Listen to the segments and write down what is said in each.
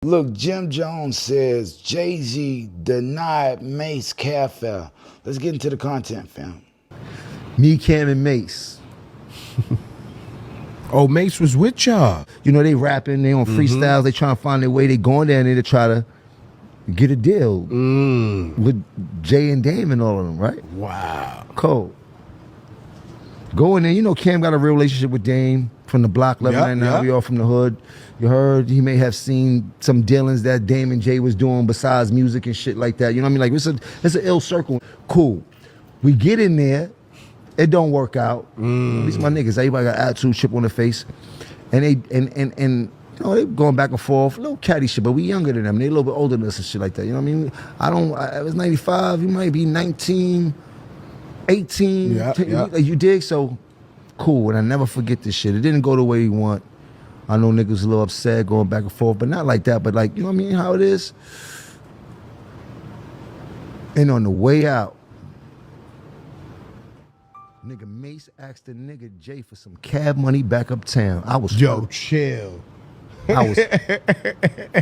Look, Jim Jones says Jay-Z denied Mase Cafe. Let's get into the content, fam. Me, Cam, and Mase. Oh, Mase was with y'all. You know, they rapping, they on freestyles, they trying to find their way, they going down there to try to get a deal with Jay and Dame and all of them, right? Wow. Cold. Go in there, you know Cam got a real relationship with Dame from the block 1199, Yep. we all from the hood. You heard he may have seen some dealings that Dame and Jay was doing besides music and shit like that. You know what I mean? Like it's an ill circle. Cool. We get in there, it don't work out. These my niggas, everybody got attitude, chip on the face. And they you know, they going back and forth, a little catty shit, but we younger than them. They a little bit older than us and shit like that. You know what I mean? I was 95, you might be 19, 18. You dig? So cool. And I never forget this shit. It didn't go the way you want. I know niggas was a little upset going back and forth, but not like that, but like, you know what I mean, how it is? And on the way out, nigga Mase asked the nigga Jay for some cab money back uptown. I was Chill. I was,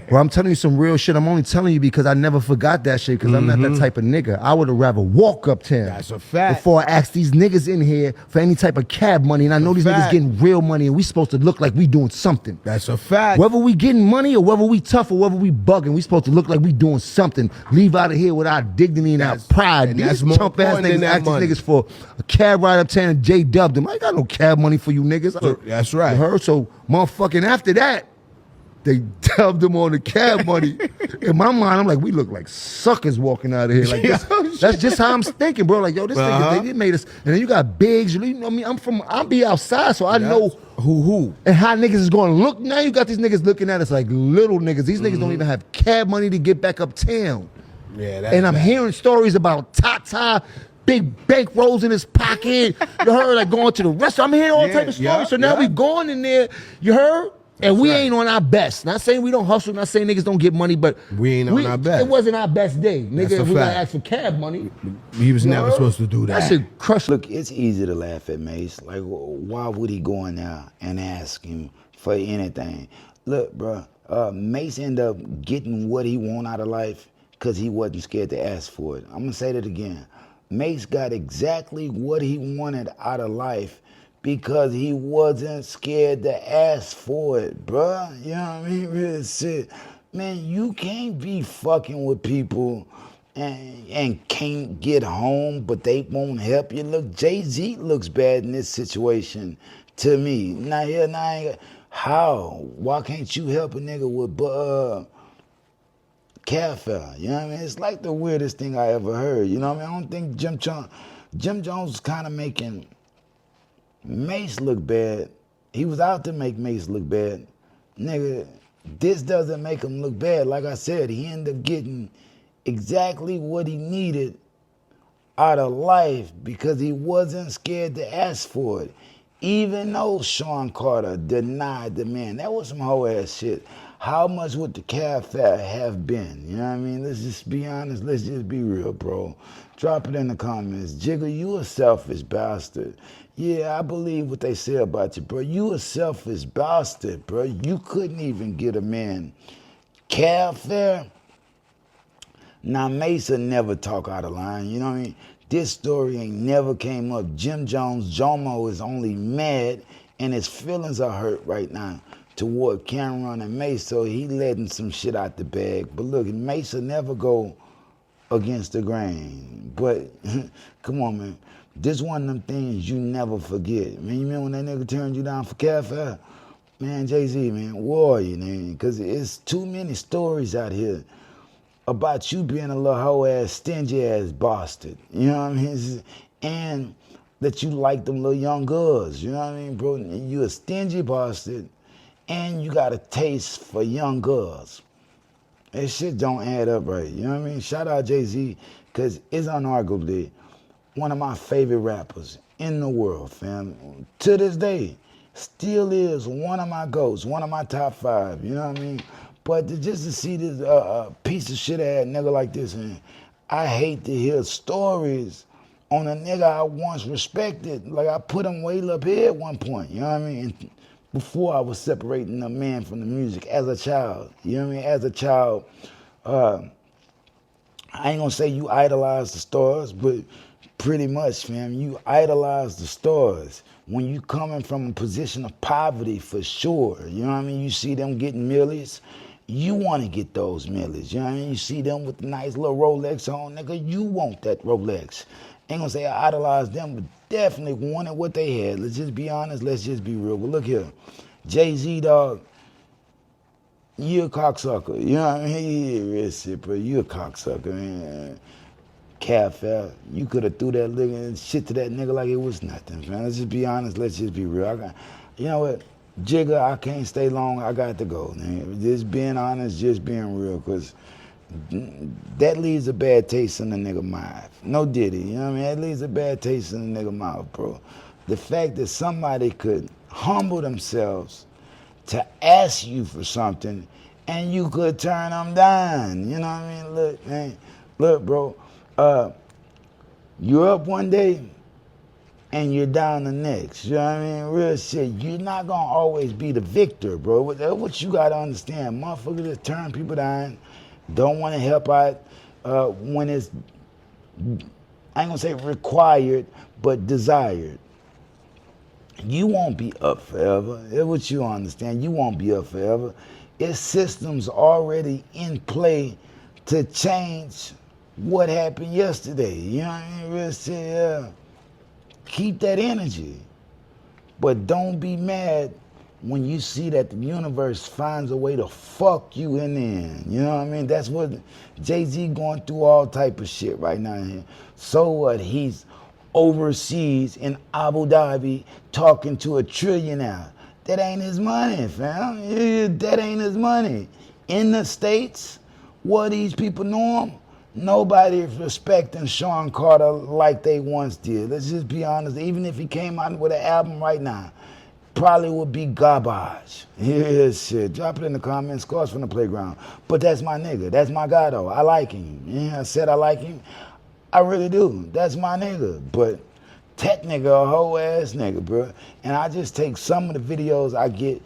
bro, I'm telling you some real shit. I'm only telling you because I never forgot that shit because I'm not that type of nigga. I would have rather walk uptown. That's a fact. Before I ask these niggas in here for any type of cab money. And I know these niggas getting real money and we supposed to look like we doing something. That's a fact. Whether we getting money or whether we tough or whether we bugging, we supposed to look like we doing something. Leave out of here with our dignity and our pride. And These that's more chump ass important than niggas that ask money. these niggas for a cab ride uptown and Jay dubbed them. I ain't got no cab money for you niggas. That's right. You heard? So motherfucking after that, they dubbed them on the cab money. In my mind, I'm like, we look like suckers walking out of here. Like that's just how I'm thinking, bro. Like, yo, this nigga, they made us. And then you got Biggs. You know what I mean? I'll be outside, so I know who and how niggas is going to look. Now you got these niggas looking at us like little niggas. These niggas don't even have cab money to get back uptown. Yeah, that's and I'm hearing stories about Tata, big bank rolls in his pocket. You heard, like going to the restaurant. I'm hearing all type of stories. So now we going in there. You heard. And we ain't on our best. Not saying we don't hustle, not saying niggas don't get money, but we ain't on our best. It wasn't our best day. Nigga, if we gotta ask for cab money. He was never supposed to do that. That shit crush. Look, it's easy to laugh at Mase. Like, why would he go in there and ask him for anything? Look, bro, Mase ended up getting what he want out of life because he wasn't scared to ask for it. I'm gonna say that again. Mase got exactly what he wanted out of life because he wasn't scared to ask for it, bruh. You know what I mean? Real shit. Man, you can't be fucking with people and can't get home, but they won't help you. Look, Jay-Z looks bad in this situation to me. How? Why can't you help a nigga with cafe? You know what I mean? It's like the weirdest thing I ever heard. You know what I mean? I don't think Jim Jones was kind of making Mase look bad. He was out to make Mase look bad. Nigga, this doesn't make him look bad. Like I said, he ended up getting exactly what he needed out of life because he wasn't scared to ask for it. Even though Sean Carter denied the man. That was some hoe ass shit. How much would the cab fare have been? You know what I mean? Let's just be honest. Let's just be real, bro. Drop it in the comments. Jigga, you a selfish bastard. Yeah, I believe what they say about you, bro. You a selfish bastard, bro. You couldn't even get a man cab fare. Now, Mase never talk out of line, you know what I mean? This story ain't never came up. Jim Jones, Jomo, is only mad and his feelings are hurt right now toward Cameron and Mase, so he letting some shit out the bag. But look, Mase will never go against the grain. But, come on, man. This one of them things you never forget. Man, you remember when that nigga turned you down for cafe? Man, Jay-Z, man, warrior, man. Because it's too many stories out here about you being a little hoe-ass, stingy-ass bastard. You know what I mean? And that you like them little young girls. You know what I mean, bro? You a stingy bastard, and you got a taste for young girls. That shit don't add up right. You know what I mean? Shout out Jay-Z, because it's unarguably one of my favorite rappers in the world, fam. To this day, still is one of my goats, one of my top 5, you know what I mean? But just to see this piece of shit ass nigga like this, man, I hate to hear stories on a nigga I once respected. Like I put him way up here at one point, you know what I mean? And before I was separating the man from the music as a child. You know what I mean? As a child, I ain't gonna say you idolize the stars, but pretty much, fam, you idolize the stars. When you coming from a position of poverty, for sure, you know what I mean? You see them getting millions, you want to get those millions, you know what I mean? You see them with the nice little Rolex on, nigga, you want that Rolex. Ain't gonna say I idolize them, but definitely wanted what they had. Let's just be honest, let's just be real. But look here, Jay-Z, dog, you a cocksucker, you know what I mean? Yeah, real shit, bro, you a cocksucker, man. Cafe, you could have threw that nigga shit to that nigga like it was nothing, man. Let's just be honest. Let's just be real. You know what, Jigga, I can't stay long. I got to go, man. Just being honest, just being real, cause that leaves a bad taste in the nigga mouth. No Diddy, you know what I mean? That leaves a bad taste in the nigga mouth, bro. The fact that somebody could humble themselves to ask you for something, and you could turn them down. You know what I mean? Look, man. Look, bro. You're up one day and you're down the next. You know what I mean? Real shit. You're not gonna always be the victor, bro. That's what you gotta understand. Motherfuckers just turn people down, don't wanna help out when it's, I ain't gonna say required, but desired. You won't be up forever. That's what you understand. You won't be up forever. It's systems already in play to change what happened yesterday. You know what I mean? Real shit, yeah. Keep that energy. But don't be mad when you see that the universe finds a way to fuck you in the end. You know what I mean? That's what Jay-Z going through all type of shit right now. So what? He's overseas in Abu Dhabi talking to a trillionaire. That ain't his money, fam. That ain't his money. In the States, what these people know him, nobody is respecting Sean Carter like they once did. Let's just be honest. Even if he came out with an album right now, probably would be garbage. Yeah, shit. Drop it in the comments. Scores from the playground. But that's my nigga. That's my guy, though. I like him. Yeah, I said I like him. I really do. That's my nigga. But that nigga a whole ass nigga, bro. And I just take some of the videos I get,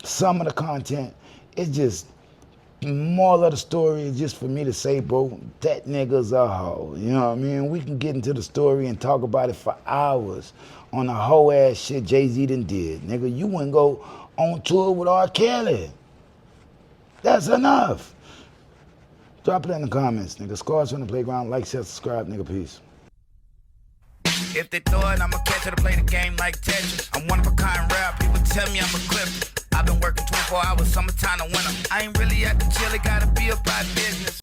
some of the content. It's just, moral of the story is just for me to say, bro, that nigga's a hoe. You know what I mean? We can get into the story and talk about it for hours on the whole ass shit Jay-Z done did. Nigga, you wouldn't go on tour with R. Kelly. That's enough. Drop it in the comments, nigga. Scores from the playground. Like, share, subscribe, nigga. Peace. If they throw it, I'ma catch it to play the game like Tetris. I'm one of a kind rap, people tell me I'm a clip. I've been working 24 hours, summertime to winter. I ain't really at the chill, it gotta be about business.